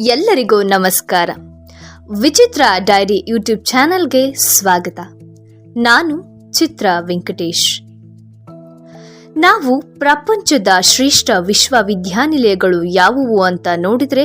ಎಲ್ಲರಿಗೂ ನಮಸ್ಕಾರ. ವಿಚಿತ್ರ ಡೈರಿ ಯೂಟ್ಯೂಬ್ ಚಾನೆಲ್ಗೆ ಸ್ವಾಗತ. ನಾನು ಚಿತ್ರ ವೆಂಕಟೇಶ್. ನಾವು ಪ್ರಪಂಚದ ಶ್ರೇಷ್ಠ ವಿಶ್ವವಿದ್ಯಾನಿಲಯಗಳು ಯಾವುವು ಅಂತ ನೋಡಿದರೆ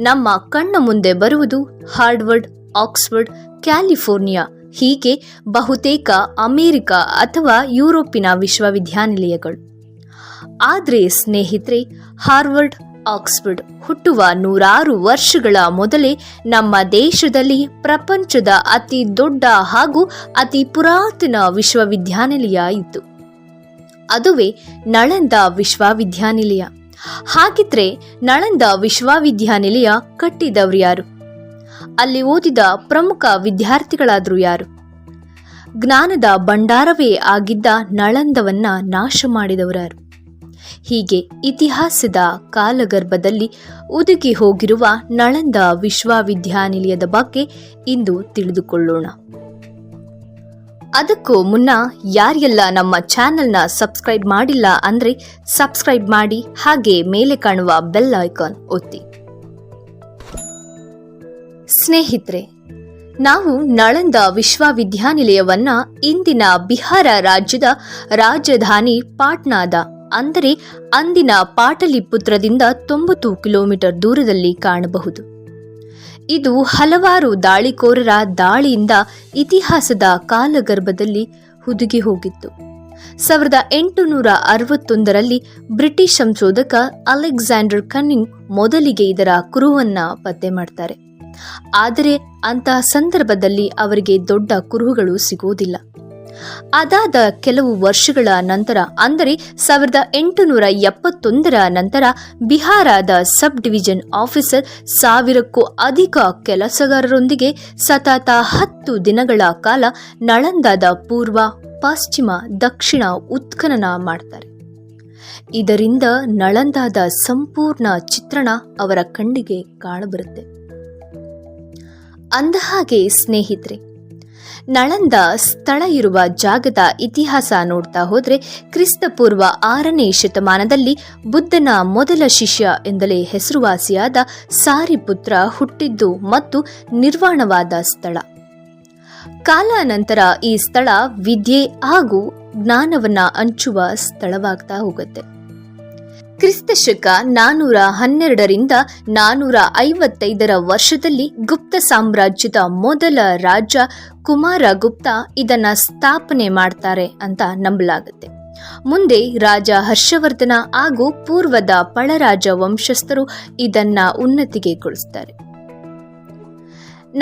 ನಮ್ಮ ಕಣ್ಣ ಮುಂದೆ ಬರುವುದು ಹಾರ್ವರ್ಡ್, ಆಕ್ಸ್ಫರ್ಡ್, ಕ್ಯಾಲಿಫೋರ್ನಿಯಾ, ಹೀಗೆ ಬಹುತೇಕ ಅಮೆರಿಕ ಅಥವಾ ಯುರೋಪಿನ ವಿಶ್ವವಿದ್ಯಾನಿಲಯಗಳು. ಆದರೆ ಸ್ನೇಹಿತರೆ, ಹಾರ್ವರ್ಡ್, ಆಕ್ಸ್ಫರ್ಡ್ ಹುಟ್ಟುವ 100 ವರ್ಷಗಳ ಮೊದಲೇ ನಮ್ಮ ದೇಶದಲ್ಲಿ ಪ್ರಪಂಚದ ಅತಿ ದೊಡ್ಡ ಹಾಗೂ ಅತಿ ಪುರಾತನ ವಿಶ್ವವಿದ್ಯಾನಿಲಯ ಇತ್ತು. ಅದುವೇ ನಳಂದ ವಿಶ್ವವಿದ್ಯಾನಿಲಯ. ಹಾಗಿದ್ರೆ ನಳಂದ ವಿಶ್ವವಿದ್ಯಾನಿಲಯ ಕಟ್ಟಿದವರು ಯಾರು? ಅಲ್ಲಿ ಓದಿದ ಪ್ರಮುಖ ವಿದ್ಯಾರ್ಥಿಗಳಾದ್ರು ಯಾರು? ಜ್ಞಾನದ ಭಂಡಾರವೇ ಆಗಿದ್ದ ನಳಂದವನ್ನ ನಾಶ ಮಾಡಿದವರಾರು? ಹೀಗೆ ಇತಿಹಾಸದ ಕಾಲಗರ್ಭದಲ್ಲಿ ಹುದುಗಿ ಹೋಗಿರುವ ನಳಂದ ವಿಶ್ವವಿದ್ಯಾನಿಲಯದ ಬಗ್ಗೆ ಇಂದು ತಿಳಿದುಕೊಳ್ಳೋಣ. ಅದಕ್ಕೂ ಮುನ್ನ ಯಾರೆಲ್ಲ ನಮ್ಮ ಚಾನೆಲ್ನ ಸಬ್ಸ್ಕ್ರೈಬ್ ಮಾಡಿಲ್ಲ ಅಂದ್ರೆ ಸಬ್ಸ್ಕ್ರೈಬ್ ಮಾಡಿ, ಹಾಗೆ ಮೇಲೆ ಕಾಣುವ ಬೆಲ್ ಐಕಾನ್ ಒತ್ತಿ. ಸ್ನೇಹಿತರೆ, ನಾವು ನಳಂದ ವಿಶ್ವವಿದ್ಯಾನಿಲಯವನ್ನ ಇಂದಿನ ಬಿಹಾರ ರಾಜ್ಯದ ರಾಜಧಾನಿ ಪಾಟ್ನಾದ, ಅಂದರೆ ಅಂದಿನ ಪಾಟಲಿಪುತ್ರದಿಂದ 90 ಕಿಲೋಮೀಟರ್ ದೂರದಲ್ಲಿ ಕಾಣಬಹುದು. ಇದು ಹಲವಾರು ದಾಳಿಕೋರರ ದಾಳಿಯಿಂದ ಇತಿಹಾಸದ ಕಾಲಗರ್ಭದಲ್ಲಿ ಹುದುಗಿ ಹೋಗಿತ್ತು. 1861ರಲ್ಲಿ ಬ್ರಿಟಿಷ್ ಸಂಶೋಧಕ ಅಲೆಕ್ಸಾಂಡರ್ ಕನ್ನಿಂಗ್ ಮೊದಲಿಗೆ ಇದರ ಕುರುಹನ್ನ ಪತ್ತೆ ಮಾಡ್ತಾರೆ. ಆದರೆ ಅಂತಹ ಸಂದರ್ಭದಲ್ಲಿ ಅವರಿಗೆ ದೊಡ್ಡ ಕುರುಹುಗಳು ಸಿಗೋದಿಲ್ಲ. ಅದಾದ ಕೆಲವು ವರ್ಷಗಳ ನಂತರ, ಅಂದರೆ 1871ರ ನಂತರ ಬಿಹಾರದ ಸಬ್ ಡಿವಿಷನ್ ಆಫೀಸರ್ 1000ಕ್ಕೂ ಅಧಿಕ ಕೆಲಸಗಾರರೊಂದಿಗೆ ಸತತ 10 ದಿನಗಳ ಕಾಲ ನಳಂದಾದ ಪೂರ್ವ, ಪಶ್ಚಿಮ, ದಕ್ಷಿಣ ಉತ್ಖನನ ಮಾಡ್ತಾರೆ. ಇದರಿಂದ ನಳಂದಾದ ಸಂಪೂರ್ಣ ಚಿತ್ರಣ ಅವರ ಕಣ್ಣಿಗೆ ಕಾಣಬರುತ್ತೆ. ಅಂದಹಾಗೆ ಸ್ನೇಹಿತರೆ, ನಳಂದ ಸ್ಥಳ ಇರುವ ಜಾಗದ ಇತಿಹಾಸ ನೋಡ್ತಾ ಹೋದ್ರೆ ಕ್ರಿಸ್ತಪೂರ್ವ 6ನೇ ಶತಮಾನದಲ್ಲಿ ಬುದ್ಧನ ಮೊದಲ ಶಿಷ್ಯ ಎಂದಲೇ ಹೆಸರುವಾಸಿಯಾದ ಸಾರಿಪುತ್ರ ಹುಟ್ಟಿದ್ದು ಮತ್ತು ನಿರ್ವಾಣವಾದ ಸ್ಥಳ. ಕಾಲಾನಂತರ ಈ ಸ್ಥಳ ವಿದ್ಯೆ ಹಾಗೂ ಜ್ಞಾನವನ್ನ ಹಂಚುವ ಸ್ಥಳವಾಗ್ತಾ ಹೋಗುತ್ತೆ. ಕ್ರಿಸ್ತಶಕ 412ರಿಂದ 455ರ ವರ್ಷದಲ್ಲಿ ಗುಪ್ತ ಸಾಮ್ರಾಜ್ಯದ ಮೊದಲ ರಾಜ ಕುಮಾರಗುಪ್ತ ಇದನ್ನ ಸ್ಥಾಪನೆ ಮಾಡ್ತಾರೆ ಅಂತ ನಂಬಲಾಗುತ್ತೆ. ಮುಂದೆ ರಾಜ ಹರ್ಷವರ್ಧನ ಹಾಗೂ ಪೂರ್ವದ ಪಳರಾಜ ವಂಶಸ್ಥರು ಇದನ್ನ ಉನ್ನತಿಗೆಗೊಳಿಸ್ತಾರೆ.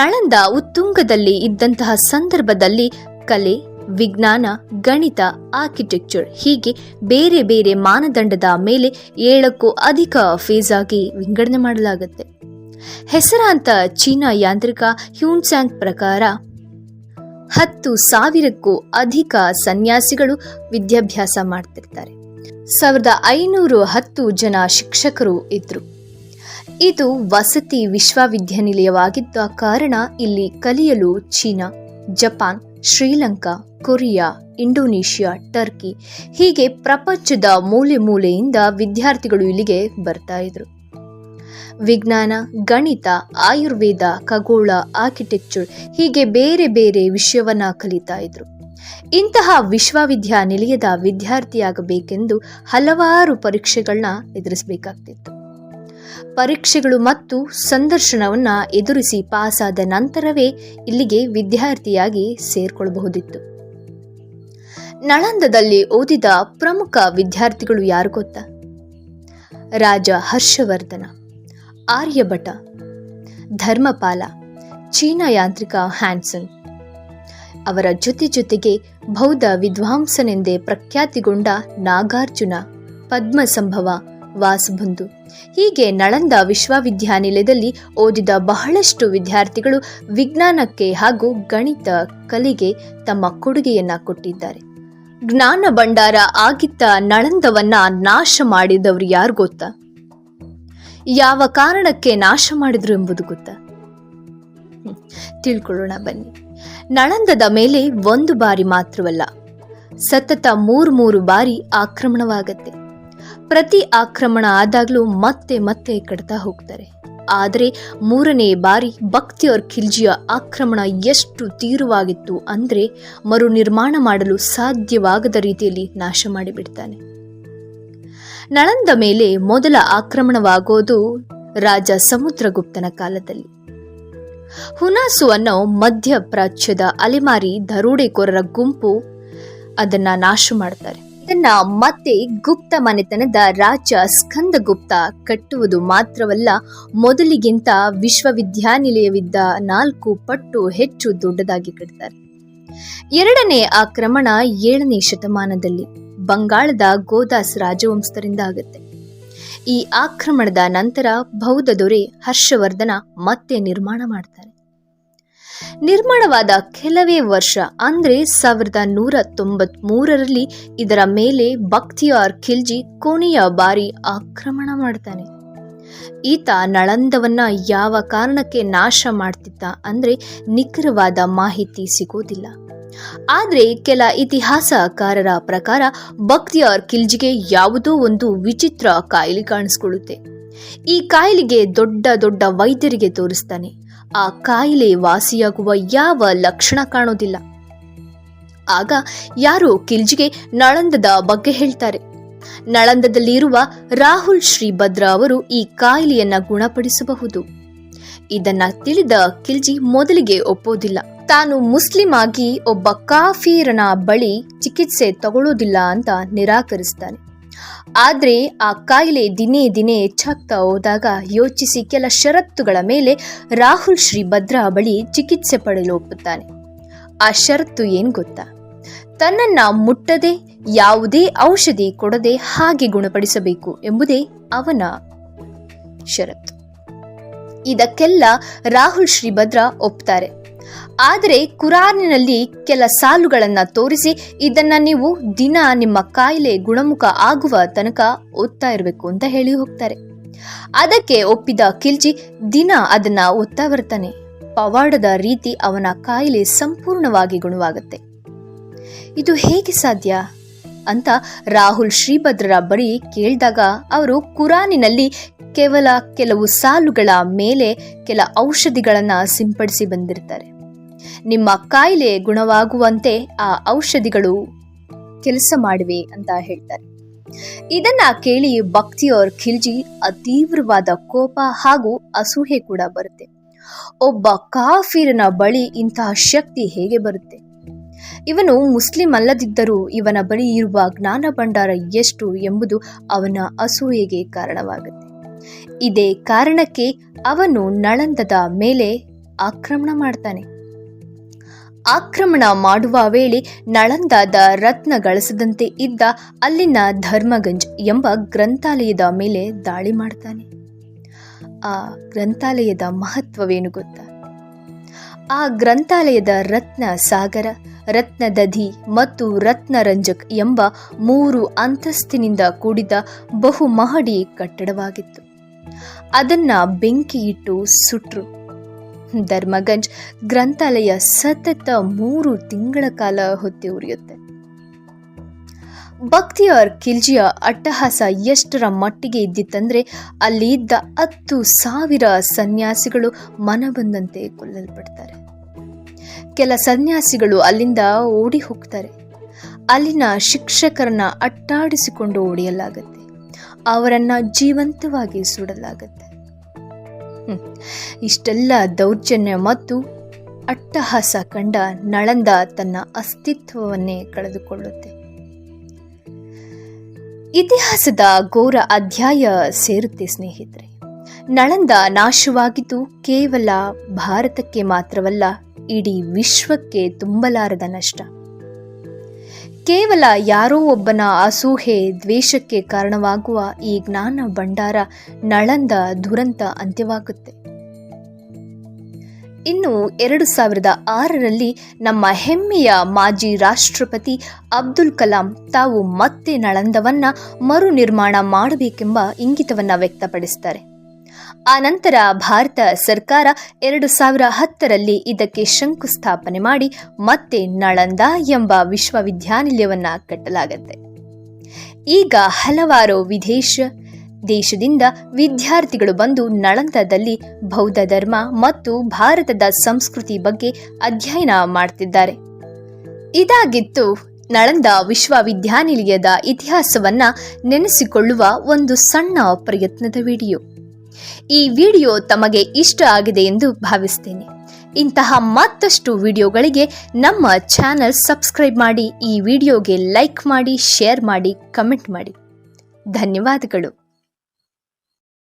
ನಳಂದ ಉತ್ತುಂಗದಲ್ಲಿ ಇದ್ದಂತಹ ಸಂದರ್ಭದಲ್ಲಿ ಕಲೆ, ವಿಜ್ಞಾನ, ಗಣಿತ, ಆರ್ಕಿಟೆಕ್ಚರ್ ಹೀಗೆ ಬೇರೆ ಬೇರೆ ಮಾನದಂಡದ ಮೇಲೆ 7ಕ್ಕೂ ಅಧಿಕ ಫೇಸ್ ಆಗಿ ವಿಂಗಡಣೆ ಮಾಡಲಾಗುತ್ತೆ. ಹೆಸರಾಂತ ಚೀನಾ ಯಾಂತ್ರಿಕ ಹ್ಯೂನ್ಸಾಂಗ್ ಪ್ರಕಾರ 10,000ಕ್ಕೂ ಅಧಿಕ ಸನ್ಯಾಸಿಗಳು ವಿದ್ಯಾಭ್ಯಾಸ ಮಾಡ್ತಿರ್ತಾರೆ. 1510 ಜನ ಶಿಕ್ಷಕರು ಇದ್ರು. ಇದು ವಸತಿ ವಿಶ್ವವಿದ್ಯಾನಿಲಯವಾಗಿದ್ದ ಕಾರಣ ಇಲ್ಲಿ ಕಲಿಯಲು China, Japan, Sri Lanka, Korea, Indonesia, Turkey ಹೀಗೆ ಪ್ರಪಂಚದ ಮೂಲೆ ಮೂಲೆಯಿಂದ ವಿದ್ಯಾರ್ಥಿಗಳು ಇಲ್ಲಿಗೆ ಬರ್ತಾ ಇದ್ರು. ವಿಜ್ಞಾನ, ಗಣಿತ, ಆಯುರ್ವೇದ, ಖಗೋಳ, ಆರ್ಕಿಟೆಕ್ಚರ್ ಹೀಗೆ ಬೇರೆ ಬೇರೆ ವಿಷಯವನ್ನ ಕಲಿತಾ ಇದ್ರು. ಇಂತಹ ವಿಶ್ವವಿದ್ಯಾನಿಲಯದ ವಿದ್ಯಾರ್ಥಿಯಾಗಬೇಕೆಂದು ಹಲವಾರು ಪರೀಕ್ಷೆಗಳನ್ನ ಎದುರಿಸಬೇಕಾಗ್ತಿತ್ತು. ಪರೀಕ್ಷೆಗಳು ಮತ್ತು ಸಂದರ್ಶನವನ್ನ ಎದುರಿಸಿ ಪಾಸಾದ ನಂತರವೇ ಇಲ್ಲಿಗೆ ವಿದ್ಯಾರ್ಥಿಯಾಗಿ ಸೇರ್ಕೊಳ್ಳಬಹುದಿತ್ತು. ನಳಂದದಲ್ಲಿ ಓದಿದ ಪ್ರಮುಖ ವಿದ್ಯಾರ್ಥಿಗಳು ಯಾರು ಗೊತ್ತಾ? ರಾಜ ಹರ್ಷವರ್ಧನ, ಆರ್ಯಭಟ, ಧರ್ಮಪಾಲ, ಚೀನಾ ಯಾಂತ್ರಿಕ ಹ್ಯಾನ್ಸನ್. ಅವರ ಜೊತೆಗೆ ಬೌದ್ಧ ವಿದ್ವಾಂಸನೆಂದೇ ಪ್ರಖ್ಯಾತಿಗೊಂಡ ನಾಗಾರ್ಜುನ, ಪದ್ಮಸಂಭವ, ವಾಸುಬಂಧು ಹೀಗೆ ನಳಂದ ವಿಶ್ವವಿದ್ಯಾನಿಲಯದಲ್ಲಿ ಓದಿದ ಬಹಳಷ್ಟು ವಿದ್ಯಾರ್ಥಿಗಳು ವಿಜ್ಞಾನಕ್ಕೆ ಹಾಗೂ ಗಣಿತ ಕಲೆಗೆ ತಮ್ಮ ಕೊಡುಗೆಯನ್ನ ಕೊಟ್ಟಿದ್ದಾರೆ. ಜ್ಞಾನ ಭಂಡಾರ ಆಗಿದ್ದ ನಳಂದವನ್ನ ನಾಶ ಮಾಡಿದವರು ಯಾರು ಗೊತ್ತಾ? ಯಾವ ಕಾರಣಕ್ಕೆ ನಾಶ ಮಾಡಿದ್ರು ಎಂಬುದು ಗೊತ್ತಾ? ತಿಳ್ಕೊಳ್ಳೋಣ ಬನ್ನಿ. ನಳಂದದ ಮೇಲೆ ಒಂದು ಬಾರಿ ಮಾತ್ರವಲ್ಲ, ಸತತ 3 ಬಾರಿ ಆಕ್ರಮಣವಾಗತ್ತೆ. ಪ್ರತಿ ಆಕ್ರಮಣ ಆದಾಗಲೂ ಮತ್ತೆ ಮತ್ತೆ ಕಟ್ತಾ ಹೋಗ್ತಾರೆ. ಆದರೆ ಮೂರನೇ ಬಾರಿ ಬಖ್ತಿಯಾರ್ ಖಿಲ್ಜಿಯ ಆಕ್ರಮಣ ಎಷ್ಟು ತೀವ್ರವಾಗಿತ್ತು ಅಂದರೆ ಮರು ನಿರ್ಮಾಣ ಮಾಡಲು ಸಾಧ್ಯವಾಗದ ರೀತಿಯಲ್ಲಿ ನಾಶ ಮಾಡಿಬಿಡ್ತಾನೆ. ನಳಂದ ಮೇಲೆ ಮೊದಲ ಆಕ್ರಮಣವಾಗೋದು ರಾಜ ಸಮುದ್ರಗುಪ್ತನ ಕಾಲದಲ್ಲಿ. ಹುನಾಸು ಅನ್ನೋ ಮಧ್ಯಪ್ರಾಚ್ಯದ ಅಲೆಮಾರಿ ದರೋಡೆಕೋರರ ಗುಂಪು ಅದನ್ನ ನಾಶ ಮಾಡ್ತಾರೆ. ಇದನ್ನ ಮತ್ತೆ ಗುಪ್ತ ಮನೆತನದ ರಾಜ ಸ್ಕಂದಗುಪ್ತ ಕಟ್ಟುವುದು ಮಾತ್ರವಲ್ಲ, ಮೊದಲಿಗಿಂತ ವಿಶ್ವವಿದ್ಯಾನಿಲಯವಿದ್ದ 4 ಪಟ್ಟು ಹೆಚ್ಚು ದೊಡ್ಡದಾಗಿ ಕಟ್ತಾರೆ. ಎರಡನೇ ಆಕ್ರಮಣ 7ನೇ ಶತಮಾನದಲ್ಲಿ ಬಂಗಾಳದ ಗೋದಾಸ್ ರಾಜವಂಶದಿಂದ ಆಗುತ್ತೆ. ಈ ಆಕ್ರಮಣದ ನಂತರ ಬೌದ್ಧ ದೊರೆ ಹರ್ಷವರ್ಧನ ಮತ್ತೆ ನಿರ್ಮಾಣ ಮಾಡ್ತಾರೆ. ನಿರ್ಮಾಣವಾದ ಕೆಲವೇ ವರ್ಷ ಅಂದ್ರೆ 1193ರಲ್ಲಿ ಇದರ ಮೇಲೆ ಬಖ್ತಿಯಾರ್ ಖಿಲ್ಜಿ ಕೊನೆಯ ಬಾರಿ ಆಕ್ರಮಣ ಮಾಡ್ತಾನೆ. ಈತ ನಳಂದವನ್ನ ಯಾವ ಕಾರಣಕ್ಕೆ ನಾಶ ಮಾಡ್ತಿದ್ದ ಅಂದ್ರೆ ನಿಖರವಾದ ಮಾಹಿತಿ ಸಿಗೋದಿಲ್ಲ. ಆದ್ರೆ ಕೆಲ ಇತಿಹಾಸಕಾರರ ಪ್ರಕಾರ ಬಖ್ತಿಯಾರ್ ಖಿಲ್ಜಿಗೆ ಯಾವುದೋ ಒಂದು ವಿಚಿತ್ರ ಕಾಯಿಲೆ ಕಾಣಿಸ್ಕೊಳ್ಳುತ್ತೆ. ಈ ಕಾಯಿಲೆಗೆ ದೊಡ್ಡ ದೊಡ್ಡ ವೈದ್ಯರಿಗೆ ತೋರಿಸ್ತಾನೆ. ಆ ಕಾಯಿಲೆ ವಾಸಿಯಾಗುವ ಯಾವ ಲಕ್ಷಣ ಕಾಣೋದಿಲ್ಲ. ಆಗ ಯಾರೋ ಖಿಲ್ಜಿಗೆ ನಳಂದದ ಬಗ್ಗೆ ಹೇಳ್ತಾರೆ. ನಳಂದದಲ್ಲಿರುವ ರಾಹುಲ್ ಶ್ರೀಭದ್ರ ಅವರು ಈ ಕಾಯಿಲೆಯನ್ನ ಗುಣಪಡಿಸಬಹುದು. ಇದನ್ನ ತಿಳಿದ ಖಿಲ್ಜಿ ಮೊದಲಿಗೆ ಒಪ್ಪೋದಿಲ್ಲ. ತಾನು ಮುಸ್ಲಿಂ ಆಗಿ ಒಬ್ಬ ಕಾಫೀರನ ಬಳಿ ಚಿಕಿತ್ಸೆ ತಗೊಳ್ಳೋದಿಲ್ಲ ಅಂತ ನಿರಾಕರಿಸ್ತಾನೆ. ಆದ್ರೆ ಆ ಕಾಯಿಲೆ ದಿನೇ ದಿನೇ ಹೆಚ್ಚಾಗ್ತಾ ಹೋದಾಗ ಯೋಚಿಸಿ ಕೆಲ ಷರತ್ತುಗಳ ಮೇಲೆ ರಾಹುಲ್ ಶ್ರೀಭದ್ರ ಬಳಿ ಚಿಕಿತ್ಸೆ ಪಡೆಯಲು ಒಪ್ಪುತ್ತಾನೆ. ಆ ಷರತ್ತು ಏನ್ ಗೊತ್ತಾ? ತನ್ನನ್ನ ಮುಟ್ಟದೆ ಯಾವುದೇ ಔಷಧಿ ಕೊಡದೆ ಹಾಗೆ ಗುಣಪಡಿಸಬೇಕು ಎಂಬುದೇ ಅವನ ಷರತ್ತು. ಇದಕ್ಕೆಲ್ಲ ರಾಹುಲ್ ಶ್ರೀಭದ್ರ ಒಪ್ತಾರೆ. ಆದರೆ ಕುರಾನಿನಲ್ಲಿ ಕೆಲ ಸಾಲುಗಳನ್ನ ತೋರಿಸಿ ಇದನ್ನ ನೀವು ದಿನ ನಿಮ್ಮ ಕಾಯಿಲೆ ಗುಣಮುಖ ಆಗುವ ತನಕ ಓದ್ತಾ ಇರಬೇಕು ಅಂತ ಹೇಳಿ ಹೋಗ್ತಾರೆ. ಅದಕ್ಕೆ ಒಪ್ಪಿದ ಖಿಲ್ಜಿ ದಿನ ಅದನ್ನ ಓದ್ತಾ ಬರ್ತಾನೆ. ಪವಾಡದ ರೀತಿ ಅವನ ಕಾಯಿಲೆ ಸಂಪೂರ್ಣವಾಗಿ ಗುಣವಾಗುತ್ತೆ. ಇದು ಹೇಗೆ ಸಾಧ್ಯ ಅಂತ ರಾಹುಲ್ ಶ್ರೀಭದ್ರರ ಬಳಿ ಕೇಳಿದಾಗ ಅವರು ಕುರಾನಿನಲ್ಲಿ ಕೇವಲ ಕೆಲವು ಸಾಲುಗಳ ಮೇಲೆ ಕೆಲ ಔಷಧಿಗಳನ್ನ ಸಿಂಪಡಿಸಿ ಬಂದಿರ್ತಾರೆ. ನಿಮ್ಮ ಕಾಯಿಲೆ ಗುಣವಾಗುವಂತೆ ಆ ಔಷಧಿಗಳು ಕೆಲಸ ಮಾಡಿವೆ ಅಂತ ಹೇಳ್ತಾರೆ. ಇದನ್ನ ಕೇಳಿ ಬಖ್ತಿಯಾರ್ ಖಿಲ್ಜಿ ಅತೀವ್ರವಾದ ಕೋಪ ಹಾಗೂ ಅಸೂಹೆ ಕೂಡ ಬರುತ್ತೆ. ಒಬ್ಬ ಕಾಫಿರನ ಬಳಿ ಇಂತಹ ಶಕ್ತಿ ಹೇಗೆ ಬರುತ್ತೆ? ಇವನು ಮುಸ್ಲಿಂ ಅಲ್ಲದಿದ್ದರೂ ಇವನ ಬಳಿ ಇರುವ ಜ್ಞಾನ ಭಂಡಾರ ಎಷ್ಟು ಎಂಬುದು ಅವನ ಅಸೂಯೆಗೆ ಕಾರಣವಾಗುತ್ತೆ. ಇದೇ ಕಾರಣಕ್ಕೆ ಅವನು ನಳಂದದ ಮೇಲೆ ಆಕ್ರಮಣ ಮಾಡ್ತಾನೆ. ಆಕ್ರಮಣ ಮಾಡುವ ವೇಳೆ ನಳಂದಾದ ರತ್ನ ಗಳಿಸದಂತೆ ಇದ್ದ ಅಲ್ಲಿನ ಧರ್ಮಗಂಜ್ ಎಂಬ ಗ್ರಂಥಾಲಯದ ಮೇಲೆ ದಾಳಿ ಮಾಡ್ತಾನೆ. ಆ ಗ್ರಂಥಾಲಯದ ಮಹತ್ವವೇನು ಗೊತ್ತಾ? ಆ ಗ್ರಂಥಾಲಯದ ರತ್ನ ಸಾಗರ, ರತ್ನದಧಿ ಮತ್ತು ರತ್ನರಂಜಕ್ ಎಂಬ 3 ಅಂತಸ್ತಿನಿಂದ ಕೂಡಿದ ಬಹುಮಹಡಿ ಕಟ್ಟಡವಾಗಿತ್ತು. ಅದನ್ನ ಬೆಂಕಿಯಿಟ್ಟು ಸುಟ್ರು. ಧರ್ಮಗಂಜ್ ಗ್ರಂಥಾಲಯ ಸತತ 3 ತಿಂಗಳ ಕಾಲ ಹೊತ್ತಿ ಉರಿಯುತ್ತೆ. ಬಖ್ತಿಯಾರ್ ಖಿಲ್ಜಿಯ ಅಟ್ಟಹಾಸ ಎಷ್ಟರ ಮಟ್ಟಿಗೆ ಇದ್ದಿತ್ತಂದ್ರೆ ಅಲ್ಲಿ ಇದ್ದ 10,000 ಸನ್ಯಾಸಿಗಳು ಮನಬಂದಂತೆ ಕೊಲ್ಲಲ್ಪಡ್ತಾರೆ. ಕೆಲ ಸನ್ಯಾಸಿಗಳು ಅಲ್ಲಿಂದ ಓಡಿ ಹೋಗ್ತಾರೆ. ಅಲ್ಲಿನ ಶಿಕ್ಷಕರನ್ನ ಅಟ್ಟಾಡಿಸಿಕೊಂಡು ಓಡಿಯಲಾಗತ್ತೆ. ಅವರನ್ನ ಜೀವಂತವಾಗಿ ಸುಡಲಾಗತ್ತೆ. ಇಷ್ಟೆಲ್ಲ ದೌರ್ಜನ್ಯ ಮತ್ತು ಅಟ್ಟಹಾಸ ಕಂಡ ನಳಂದ ತನ್ನ ಅಸ್ತಿತ್ವವನ್ನೇ ಕಳೆದುಕೊಳ್ಳುತ್ತೆ. ಇತಿಹಾಸದ ಘೋರ ಅಧ್ಯಾಯ ಸೇರುತ್ತೆ ಸ್ನೇಹಿತರೆ. ನಳಂದ ನಾಶವಾಗಿದ್ದು ಕೇವಲ ಭಾರತಕ್ಕೆ ಮಾತ್ರವಲ್ಲ, ಇಡೀ ವಿಶ್ವಕ್ಕೆ ತುಂಬಲಾರದ ನಷ್ಟ. ಕೇವಲ ಯಾರೋ ಒಬ್ಬನ ಅಸೂಹೆ ದ್ವೇಷಕ್ಕೆ ಕಾರಣವಾಗುವ ಈ ಜ್ಞಾನ ಭಂಡಾರ ನಳಂದ ದುರಂತ ಅಂತ್ಯವಾಗುತ್ತೆ. ಇನ್ನು 2006ರಲ್ಲಿ ನಮ್ಮ ಹೆಮ್ಮೆಯ ಮಾಜಿ ರಾಷ್ಟ್ರಪತಿ ಅಬ್ದುಲ್ ಕಲಾಂ ತಾವು ಮತ್ತೆ ನಳಂದವನ್ನ ಮರು ನಿರ್ಮಾಣ ಮಾಡಬೇಕೆಂಬ ಇಂಗಿತವನ್ನ ವ್ಯಕ್ತಪಡಿಸ್ತಾರೆ. ಆ ನಂತರ ಭಾರತ ಸರ್ಕಾರ 2010ರಲ್ಲಿ ಇದಕ್ಕೆ ಶಂಕುಸ್ಥಾಪನೆ ಮಾಡಿ ಮತ್ತೆ ನಳಂದ ಎಂಬ ವಿಶ್ವವಿದ್ಯಾನಿಲಯವನ್ನ ಕಟ್ಟಲಾಗತ್ತೆ. ಈಗ ಹಲವಾರು ವಿದೇಶ, ದೇಶದಿಂದ ವಿದ್ಯಾರ್ಥಿಗಳು ಬಂದು ನಳಂದದಲ್ಲಿ ಬೌದ್ಧ ಧರ್ಮ ಮತ್ತು ಭಾರತದ ಸಂಸ್ಕೃತಿ ಬಗ್ಗೆ ಅಧ್ಯಯನ ಮಾಡ್ತಿದ್ದಾರೆ. ಇದಾಗಿತ್ತು ನಳಂದ ವಿಶ್ವವಿದ್ಯಾನಿಲಯದ ಇತಿಹಾಸವನ್ನ ನೆನೆಸಿಕೊಳ್ಳುವ ಒಂದು ಸಣ್ಣ ಪ್ರಯತ್ನದ ವಿಡಿಯೋ. ಈ ವಿಡಿಯೋ ತಮಗೆ ಇಷ್ಟ ಆಗಿದೆ ಎಂದು ಭಾವಿಸ್ತೇನೆ. ಇಂತಹ ಮತ್ತಷ್ಟು ವಿಡಿಯೋಗಳಿಗೆ ನಮ್ಮ ಚಾನೆಲ್ ಸಬ್ಸ್ಕ್ರೈಬ್ ಮಾಡಿ, ಈ ವಿಡಿಯೋಗೆ ಲೈಕ್ ಮಾಡಿ, ಶೇರ್ ಮಾಡಿ, ಕಮೆಂಟ್ ಮಾಡಿ. ಧನ್ಯವಾದಗಳು.